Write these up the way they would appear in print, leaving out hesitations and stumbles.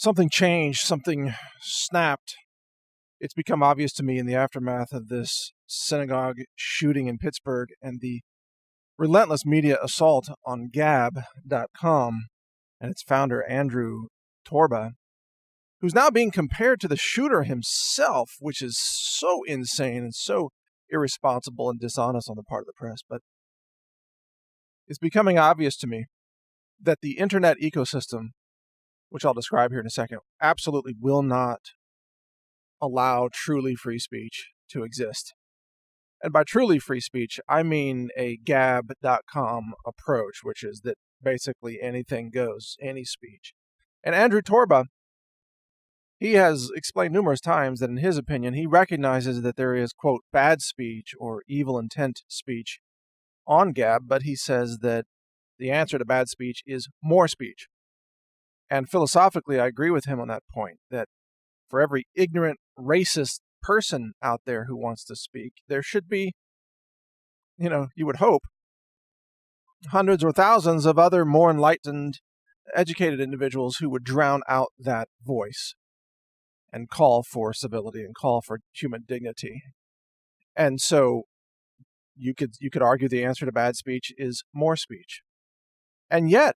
Something changed, something snapped. It's become obvious to me in the aftermath of this synagogue shooting in Pittsburgh and the relentless media assault on Gab.com and its founder, Andrew Torba, who's now being compared to the shooter himself, which is so insane and so irresponsible and dishonest on the part of the press. But it's becoming obvious to me that the internet ecosystem, which I'll describe here in a second, absolutely will not allow truly free speech to exist. And by truly free speech, I mean a Gab.com approach, which is that basically anything goes, any speech. And Andrew Torba, he has explained numerous times that in his opinion, he recognizes that there is, quote, bad speech or evil intent speech on Gab, but he says that the answer to bad speech is more speech. And philosophically, I agree with him on that point, that for every ignorant, racist person out there who wants to speak, there should be, you would hope, hundreds or thousands of other more enlightened, educated individuals who would drown out that voice and call for civility and call for human dignity. And so you could argue the answer to bad speech is more speech. And yet,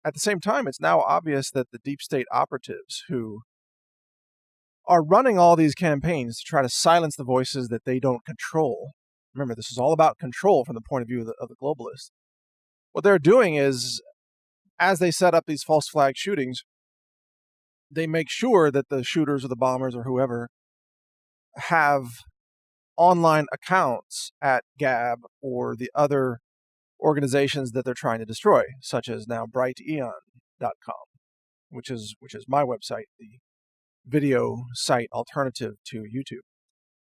at the same time, it's now obvious that the deep state operatives who are running all these campaigns to try to silence the voices that they don't control. Remember, this is all about control from the point of view of the globalists. What they're doing is, as they set up these false flag shootings, they make sure that the shooters or the bombers or whoever have online accounts at Gab or the other organizations that they're trying to destroy, such as now brighteon.com, which is my website, the video site alternative to YouTube.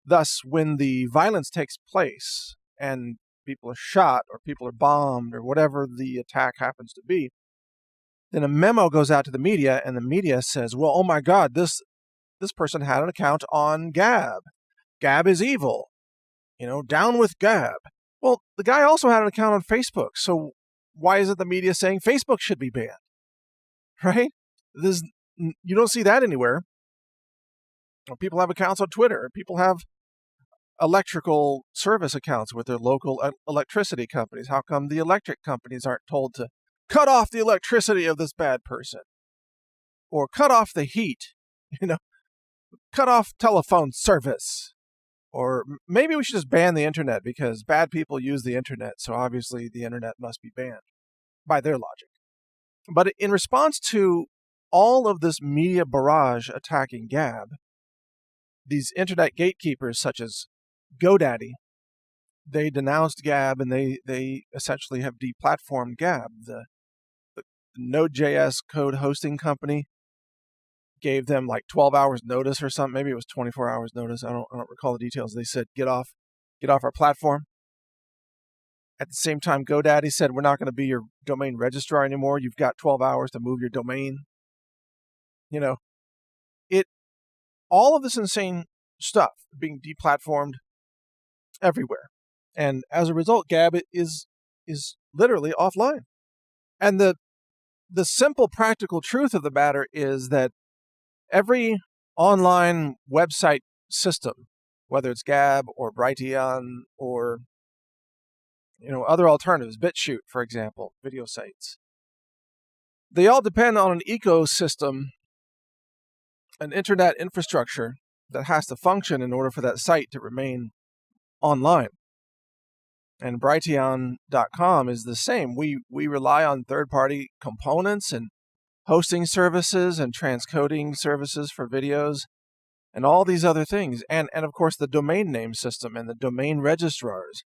Thus, when the violence takes place and people are shot or people are bombed or whatever the attack happens to be, then a memo goes out to the media and the media says, well, oh my God, this person had an account on Gab. Gab is evil. Down with Gab. Well, the guy also had an account on Facebook, so why isn't the media saying Facebook should be banned? Right? You don't see that anywhere. People have accounts on Twitter. People have electrical service accounts with their local electricity companies. How come the electric companies aren't told to cut off the electricity of this bad person? Or cut off the heat, cut off telephone service. Or maybe we should just ban the internet because bad people use the internet, so obviously the internet must be banned by their logic. But in response to all of this media barrage attacking Gab, these internet gatekeepers such as GoDaddy, they denounced Gab and they essentially have deplatformed Gab. The Node.js code hosting company gave them like 12 hours notice or something. Maybe it was 24 hours notice. I don't recall the details. They said, get off our platform. At the same time, GoDaddy said, we're not going to be your domain registrar anymore. You've got 12 hours to move your domain. All of this insane stuff being deplatformed everywhere. And as a result, Gab is literally offline. And the simple practical truth of the matter is that every online website system, whether it's Gab or Brighteon or other alternatives, BitChute, for example, video sites, they all depend on an ecosystem, an internet infrastructure that has to function in order for that site to remain online. And Brighteon.com is the same. We rely on third-party components and hosting services and transcoding services for videos and all these other things. And of course, the domain name system and the domain registrars.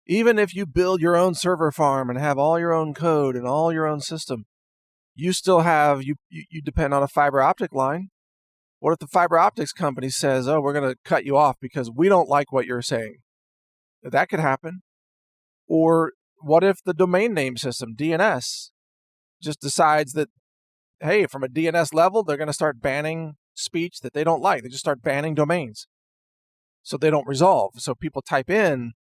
Even if you build your own server farm and have all your own code and all your own system, you still have, you depend on a fiber optic line. What if the fiber optics company says, oh, we're going to cut you off because we don't like what you're saying? That could happen. Or what if the domain name system, DNS, just decides that, hey, from a DNS level, they're going to start banning speech that they don't like. They just start banning domains. So they don't resolve. So people type in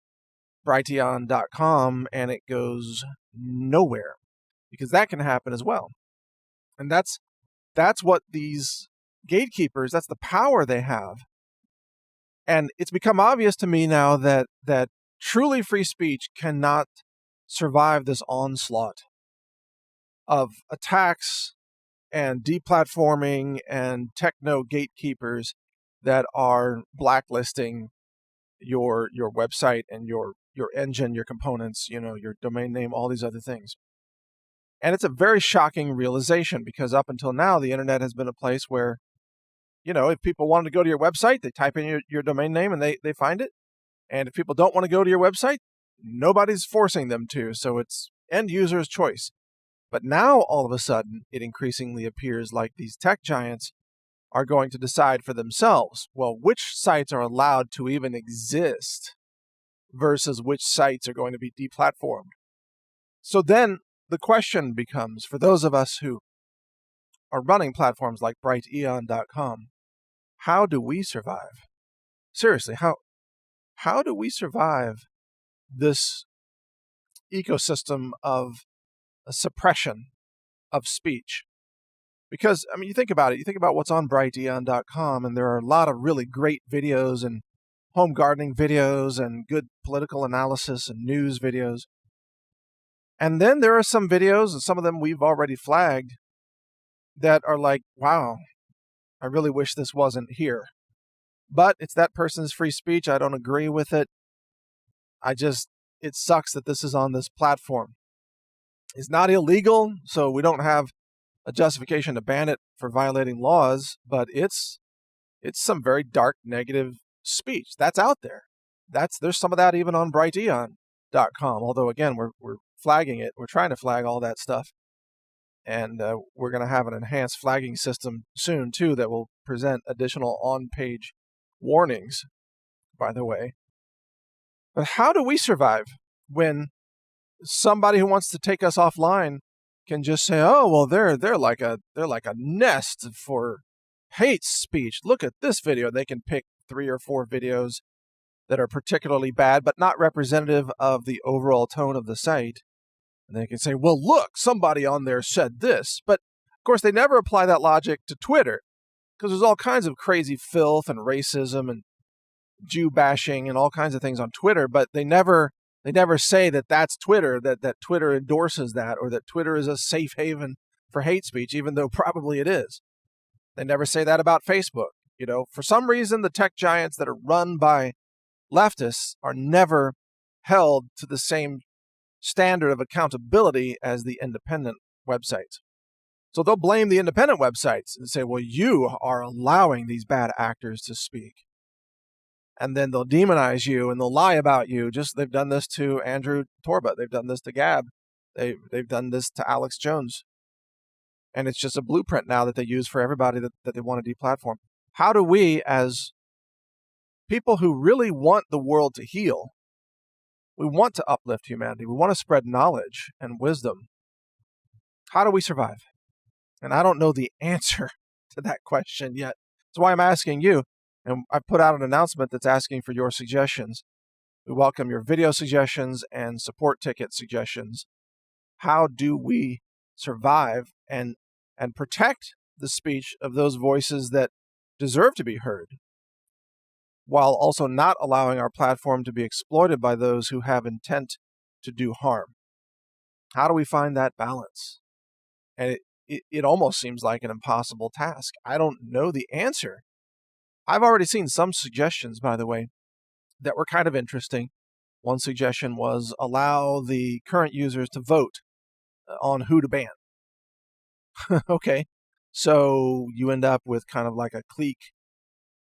Brighteon.com and it goes nowhere, because that can happen as well. And that's that's what these gatekeepers, that's the power they have. And it's become obvious to me now that truly free speech cannot survive this onslaught of attacks and deplatforming and techno gatekeepers that are blacklisting your website and your engine, your components, your domain name, all these other things. And it's a very shocking realization, because up until now, the internet has been a place where, if people wanted to go to your website, they type in your domain name and they find it. And if people don't want to go to your website, nobody's forcing them to. So it's end user's choice. But now, all of a sudden, it increasingly appears like these tech giants are going to decide for themselves, well, which sites are allowed to even exist versus which sites are going to be deplatformed. So then the question becomes, for those of us who are running platforms like brighteon.com, how do we survive? Seriously, how do we survive this ecosystem of a suppression of speech? Because, you think about it. You think about what's on brighteon.com, and there are a lot of really great videos and home gardening videos and good political analysis and news videos. And then there are some videos, and some of them we've already flagged, that are like, wow, I really wish this wasn't here. But it's that person's free speech. I don't agree with it. It sucks that this is on this platform. It's not illegal, so we don't have a justification to ban it for violating laws, but it's some very dark, negative speech that's out there. There's some of that even on brighteon.com. Although again, we're flagging it. We're trying to flag all that stuff, and we're going to have an enhanced flagging system soon too that will present additional on-page warnings. By the way, but how do we survive when somebody who wants to take us offline can just say, "Oh, well, they're like a nest for hate speech. Look at this video." They can pick 3 or 4 videos that are particularly bad, but not representative of the overall tone of the site. And they can say, "Well, look, somebody on there said this." But of course, they never apply that logic to Twitter, because there's all kinds of crazy filth and racism and Jew bashing and all kinds of things on Twitter, but they never say that that's Twitter, that Twitter endorses that, or that Twitter is a safe haven for hate speech, even though probably it is. They never say that about Facebook. For some reason, the tech giants that are run by leftists are never held to the same standard of accountability as the independent websites. So they'll blame the independent websites and say, well, you are allowing these bad actors to speak. And then they'll demonize you and they'll lie about you. They've done this to Andrew Torba. They've done this to Gab. They've done this to Alex Jones. And it's just a blueprint now that they use for everybody that they want to deplatform. How do we, as people who really want the world to heal, we want to uplift humanity, we want to spread knowledge and wisdom, how do we survive? And I don't know the answer to that question yet. That's why I'm asking you. And I put out an announcement that's asking for your suggestions. We welcome your video suggestions and support ticket suggestions. How do we survive and protect the speech of those voices that deserve to be heard, while also not allowing our platform to be exploited by those who have intent to do harm? How do we find that balance? And it almost seems like an impossible task. I don't know the answer. I've already seen some suggestions, by the way, that were kind of interesting. One suggestion was allow the current users to vote on who to ban. Okay, so you end up with kind of like a clique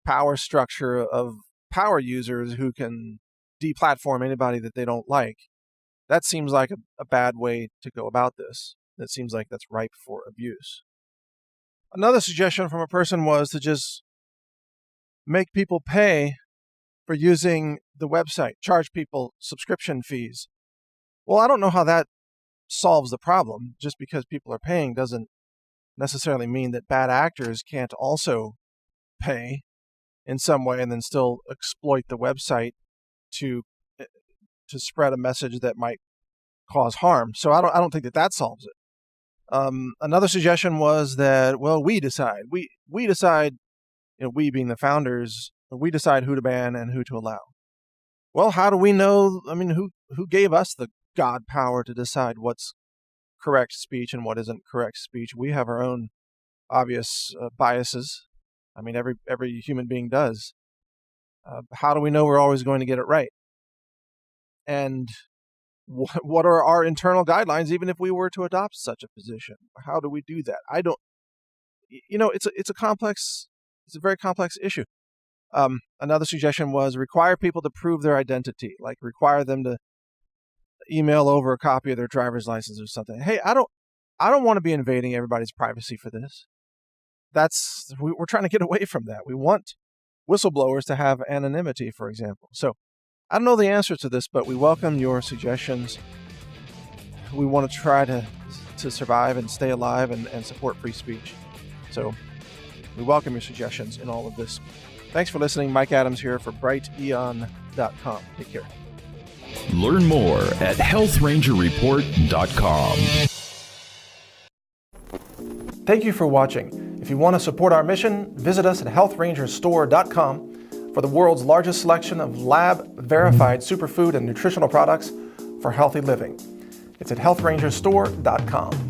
power structure of power users who can deplatform anybody that they don't like. That seems like a bad way to go about this. That seems like that's ripe for abuse. Another suggestion from a person was to just make people pay for using the website, charge people subscription fees. Well, I don't know how that solves the problem. Just because people are paying doesn't necessarily mean that bad actors can't also pay in some way and then still exploit the website to spread a message that might cause harm. So I don't think that solves it. Another suggestion was that, well, we decide. We decide, we being the founders, we decide who to ban and who to allow. Well, how do we know? I mean, who gave us the God power to decide what's correct speech and what isn't correct speech? We have our own obvious biases. I mean, every human being does. How do we know we're always going to get it right? And what are our internal guidelines, even if we were to adopt such a position? How do we do that? I don't. It's a very complex issue. Another suggestion was require people to prove their identity, like require them to email over a copy of their driver's license or something. Hey, I don't want to be invading everybody's privacy for this. We're trying to get away from that. We want whistleblowers to have anonymity, for example. So I don't know the answer to this, but we welcome your suggestions. We want to try to survive and stay alive and support free speech. So we welcome your suggestions in all of this. Thanks for listening. Mike Adams here for brighteon.com. Take care. Learn more at healthrangerreport.com. Thank you for watching. If you want to support our mission, visit us at healthrangerstore.com for the world's largest selection of lab-verified superfood and nutritional products for healthy living. It's at healthrangerstore.com.